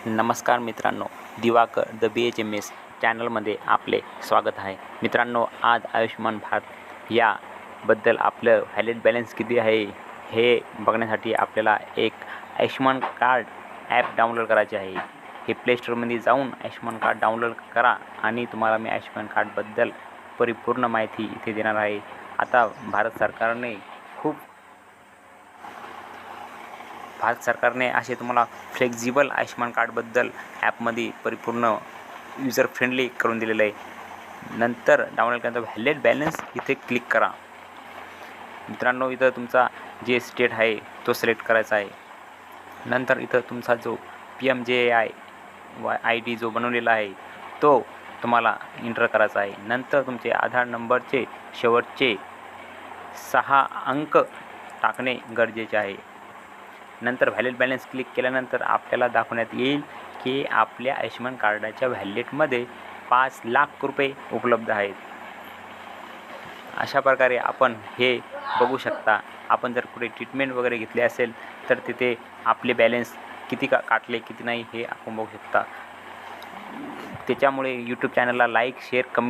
नमस्कार मित्रांनो, Diwakar the BHMS चॅनलमध्ये आपले स्वागत आहे. मित्रांनो, आज आयुष्यमान भारत याबद्दल आपलं व्हॅलिड बॅलन्स किती आहे हे बघण्यासाठी आपल्याला एक आयुष्यमान कार्ड ॲप डाउनलोड करायचे आहे. हे प्ले स्टोअरमध्ये जाऊन आयुष्यमान कार्ड डाउनलोड करा आणि तुम्हाला मी आयुष्यमान कार्डबद्दल परिपूर्ण माहिती इथे देणार आहे. आता भारत सरकारने असे तुम्हाला फ्लेक्झिबल आयुष्यमान कार्डबद्दल ॲपमध्ये परिपूर्ण युजर फ्रेंडली करून दिलेलं आहे. नंतर डाउनलोड केल्यानंतर व्हॅलिड बॅलन्स इथे क्लिक करा. मित्रांनो, इथं तुमचा जे स्टेट आहे तो सिलेक्ट करायचा आहे. नंतर इथं तुमचा जो PMJAY ID जो बनवलेला आहे तो तुम्हाला एंटर करायचा आहे. नंतर तुमचे आधार नंबरचे शेवटचे 6 अंक टाकणे गरजेचे आहे. नंतर व्हॅलिड बॅलन्स क्लिक केल्यानंतर आपल्याला दाखवण्यात येईल की आपल्या आयुष्यमान कार्डाच्या व्हॅलेटमध्ये 5 लाख रुपये उपलब्ध आहेत. अशा प्रकारे आपण हे बघू शकता. आपण जर कुठे ट्रीटमेंट वगैरे घेतली असेल तर तिथे आपले बॅलन्स किती काटले किती नाही हे आपण बघू शकता. त्याच्यामुळे यूट्यूब चॅनलला लाईक, शेअर, कमेंट